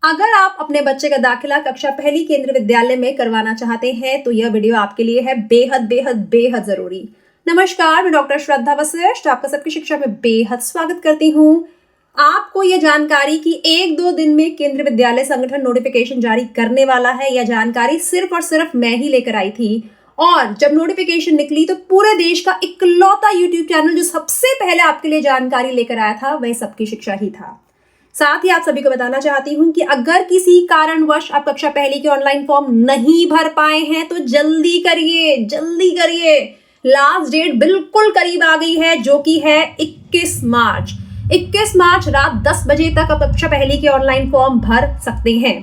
अगर आप अपने बच्चे का दाखिला कक्षा पहली केंद्रीय विद्यालय में करवाना चाहते हैं तो यह वीडियो आपके लिए है बेहद बेहद बेहद जरूरी। नमस्कार, मैं डॉक्टर श्रद्धा वशिष्ठ आपका सबकी शिक्षा में बेहद स्वागत करती हूँ। आपको यह जानकारी कि 1-2 दिन में केंद्रीय विद्यालय संगठन नोटिफिकेशन जारी करने वाला है, यह जानकारी सिर्फ और सिर्फ मैं ही लेकर आई थी। और जब नोटिफिकेशन निकली तो पूरे देश का इकलौता यूट्यूब चैनल जो सबसे पहले आपके लिए जानकारी लेकर आया था वह सबकी शिक्षा ही था। साथ ही आप सभी को बताना चाहती हूं कि अगर किसी कारणवश आप कक्षा पहली के ऑनलाइन फॉर्म नहीं भर पाए हैं तो जल्दी करिए, जल्दी करिए। लास्ट डेट बिल्कुल करीब आ गई है, जो कि है 21 मार्च। 21 मार्च रात 10 बजे तक आप कक्षा पहली के ऑनलाइन फॉर्म भर सकते हैं।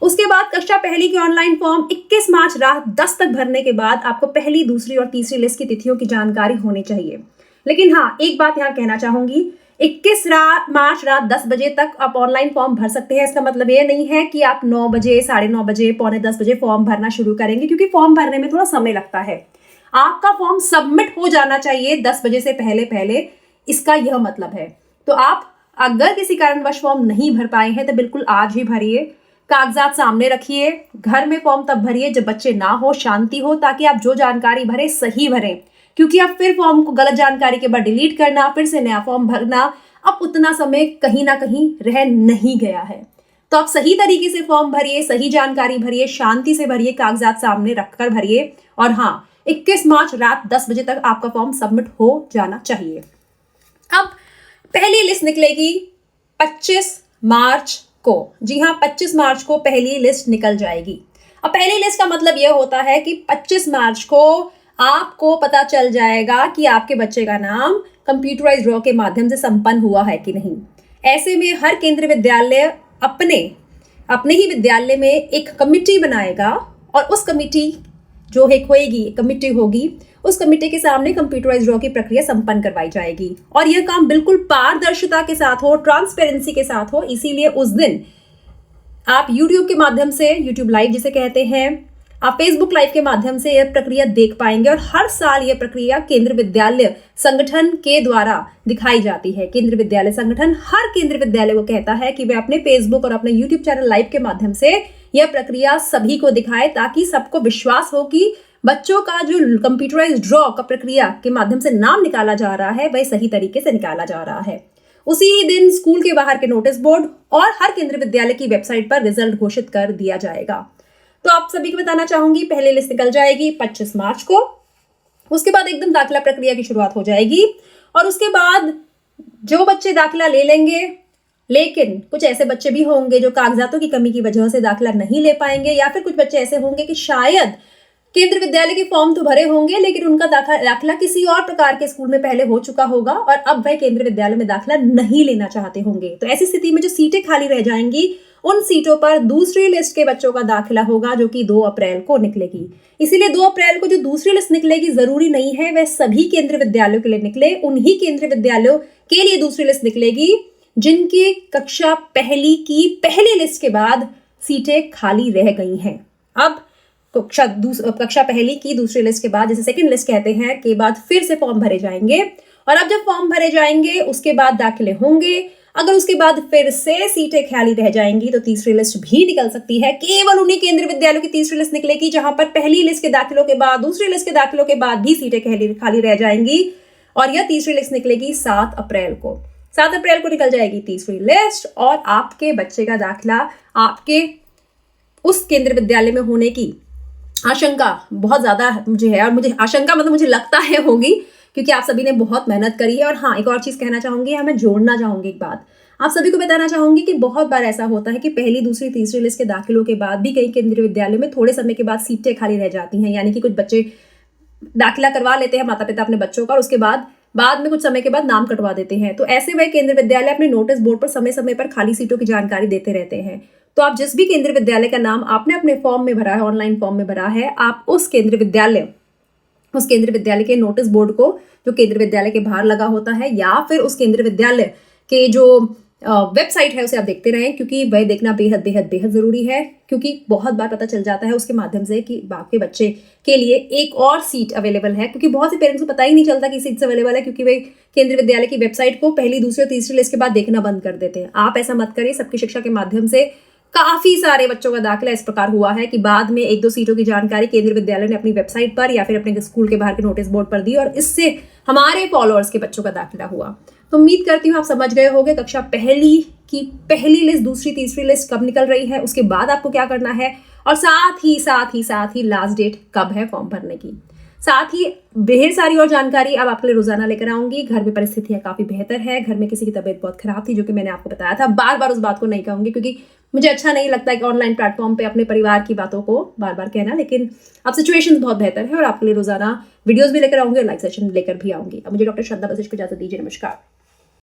उसके बाद कक्षा पहली के ऑनलाइन फॉर्म 21 मार्च रात 10 तक भरने के बाद आपको पहली, दूसरी और तीसरी लिस्ट की तिथियों की जानकारी होनी चाहिए। लेकिन हाँ, एक बात यहाँ कहना चाहूंगी, 21 मार्च रात 10 बजे तक आप ऑनलाइन फॉर्म भर सकते हैं। इसका मतलब ये नहीं है कि आप 9 बजे, 9:30 बजे, 9:45 बजे फॉर्म भरना शुरू करेंगे, क्योंकि फॉर्म भरने में थोड़ा समय लगता है। आपका फॉर्म सबमिट हो जाना चाहिए 10 बजे से पहले पहले, इसका यह मतलब है। तो आप अगर किसी कारणवश फॉर्म नहीं भर पाए हैं तो बिल्कुल आज ही भरिए। कागजात सामने रखिए। घर में फॉर्म तब भरिए जब बच्चे ना हो, शांति हो, ताकि आप जो जानकारी भरें सही भरें। क्योंकि अब फिर फॉर्म को गलत जानकारी के बाद डिलीट करना, फिर से नया फॉर्म भरना, अब उतना समय कहीं ना कहीं रह नहीं गया है। तो आप सही तरीके से फॉर्म भरिए, सही जानकारी भरिए, शांति से भरिए, कागजात सामने रखकर भरिए। और हाँ, 21 मार्च रात 10 बजे तक आपका फॉर्म सबमिट हो जाना चाहिए। अब पहली लिस्ट निकलेगी 25 मार्च को। जी हाँ, 25 मार्च को पहली लिस्ट निकल जाएगी। अब पहली लिस्ट का मतलब यह होता है कि 25 मार्च को आपको पता चल जाएगा कि आपके बच्चे का नाम कंप्यूटराइज्ड ड्रॉ के माध्यम से संपन्न हुआ है कि नहीं। ऐसे में हर केंद्रीय विद्यालय अपने ही विद्यालय में एक कमिटी बनाएगा और उस कमिटी जो एक कमिटी होगी, उस कमिटी के सामने कंप्यूटराइज्ड ड्रॉ की प्रक्रिया संपन्न करवाई जाएगी। और यह काम बिल्कुल पारदर्शिता के साथ हो, ट्रांसपेरेंसी के साथ हो। इसीलिए उस दिन आप यूट्यूब के माध्यम से, यूट्यूब लाइव जिसे कहते हैं, आप फेसबुक लाइव के माध्यम से यह प्रक्रिया देख पाएंगे। और हर साल यह प्रक्रिया केंद्रीय विद्यालय संगठन के द्वारा दिखाई जाती है। केंद्रीय विद्यालय संगठन हर केंद्रीय विद्यालय को कहता है कि वे अपने फेसबुक और अपने यूट्यूब चैनल लाइव के माध्यम से यह प्रक्रिया सभी को दिखाए, ताकि सबको विश्वास हो कि बच्चों का जो कंप्यूटराइज्ड ड्रॉ का प्रक्रिया के माध्यम से नाम निकाला जा रहा है वह सही तरीके से निकाला जा रहा है। उसी ही दिन स्कूल के बाहर के नोटिस बोर्ड और हर केंद्रीय विद्यालय की वेबसाइट पर रिजल्ट घोषित कर दिया जाएगा। तो आप सभी को बताना चाहूंगी, पहले लिस्ट निकल जाएगी 25 मार्च को। उसके बाद एकदम दाखिला प्रक्रिया की शुरुआत हो जाएगी। और उसके बाद जो बच्चे दाखिला ले लेंगे, लेकिन कुछ ऐसे बच्चे भी होंगे जो कागजातों की कमी की वजह से दाखिला नहीं ले पाएंगे, या फिर कुछ बच्चे ऐसे होंगे कि शायद केंद्रीय विद्यालय के फॉर्म तो भरे होंगे लेकिन उनका दाखिला किसी और प्रकार के स्कूल में पहले हो चुका होगा और अब वह केंद्रीय विद्यालय में दाखिला नहीं लेना चाहते होंगे। तो ऐसी स्थिति में जो सीटें खाली रह जाएंगी, उन सीटों पर दूसरी लिस्ट के बच्चों का दाखिला होगा, जो कि 2 अप्रैल को निकलेगी। इसीलिए 2 अप्रैल को जो दूसरी लिस्ट निकलेगी, जरूरी नहीं है वह सभी केंद्रीय विद्यालयों के लिए निकले। उन्हीं केंद्रीय विद्यालयों के लिए दूसरी लिस्ट निकलेगी जिनकी कक्षा पहली की पहली लिस्ट के बाद सीटें खाली रह गई हैं। अब कक्षा पहली की दूसरी लिस्ट के बाद, जैसे सेकंड लिस्ट कहते हैं, के बाद फिर से फॉर्म भरे जाएंगे। और अब जब फॉर्म भरे जाएंगे उसके बाद दाखिले होंगे। अगर उसके बाद फिर से सीटें खाली रह जाएंगी तो तीसरी लिस्ट भी निकल सकती है। केवल उन्हीं केंद्रीय विद्यालयों की तीसरी लिस्ट निकलेगी जहां पर पहली लिस्ट के दाखिलों के बाद, दूसरी लिस्ट के दाखिलों के बाद भी सीटें खाली रह जाएंगी। और यह तीसरी लिस्ट निकलेगी 7 अप्रैल को। 7 अप्रैल को निकल जाएगी तीसरी लिस्ट और आपके बच्चे का दाखिला आपके उस केंद्रीय विद्यालय में होने की आशंका बहुत ज्यादा मुझे है। और मुझे आशंका मतलब मुझे लगता है होगी, क्योंकि आप सभी ने बहुत मेहनत करी है। और हाँ, एक और चीज कहना चाहूंगी, मैं जोड़ना चाहूंगी एक बात, आप सभी को बताना चाहूंगी कि बहुत बार ऐसा होता है कि पहली, दूसरी, तीसरी लिस्ट के दाखिलों के बाद भी कई केंद्रीय विद्यालयों में थोड़े समय के बाद सीटें खाली रह जाती हैं। यानी कि कुछ बच्चे दाखिला करवा लेते हैं, माता पिता अपने बच्चों का, और उसके बाद में कुछ समय के बाद नाम कटवा देते हैं। तो ऐसे वह केंद्रीय विद्यालय अपने नोटिस बोर्ड पर समय समय पर खाली सीटों की जानकारी देते रहते हैं। तो आप जिस भी केंद्रीय विद्यालय का नाम आपने अपने फॉर्म में भरा है, ऑनलाइन फॉर्म में भरा है, आप उस केंद्रीय विद्यालय के नोटिस बोर्ड को, जो केंद्रीय विद्यालय के बाहर लगा होता है, या फिर उस केंद्रीय विद्यालय के जो वेबसाइट है उसे आप देखते रहें, क्योंकि वह देखना बेहद बेहद बेहद जरूरी है। क्योंकि बहुत बार पता चल जाता है उसके माध्यम से कि आपके बच्चे के लिए एक और सीट अवेलेबल है, क्योंकि बहुत से पेरेंट्स को पता ही नहीं चलता कि सीट्स अवेलेबल है, क्योंकि वे केंद्रीय विद्यालय की वेबसाइट को पहली, दूसरी और तीसरी लिस्ट के बाद देखना बंद कर देते हैं। आप ऐसा मत करिए। सबकी शिक्षा के माध्यम से काफी सारे बच्चों का दाखिला इस प्रकार हुआ है कि बाद में 1-2 सीटों की जानकारी केंद्रीय विद्यालय ने अपनी वेबसाइट पर या फिर अपने स्कूल के बाहर के नोटिस बोर्ड पर दी और इससे हमारे फॉलोअर्स के बच्चों का दाखिला हुआ। तो उम्मीद करती हूँ आप समझ गए होंगे कक्षा पहली की पहली लिस्ट, दूसरी, तीसरी लिस्ट कब निकल रही है, उसके बाद आपको क्या करना है और साथ ही लास्ट डेट कब है फॉर्म भरने की। साथ ही ढेर सारी और जानकारी अब आपके लिए रोजाना लेकर आऊंगी। घर में परिस्थितियां काफी बेहतर है, घर में किसी की तबीयत बहुत खराब थी जो कि मैंने आपको बताया था। बार बार उस बात को नहीं कहूंगी क्योंकि मुझे अच्छा नहीं लगता है कि ऑनलाइन प्लेटफॉर्म पे अपने परिवार की बातों को बार बार कहना, लेकिन अब सिचुएशन बहुत बेहतर है और आपके लिए रोजाना वीडियोस भी लेकर आऊंगी और लाइव सेशन लेकर भी आऊंगी। अब मुझे डॉक्टर श्रद्धा वशिष्ठ को इजाजत दीजिए। नमस्कार।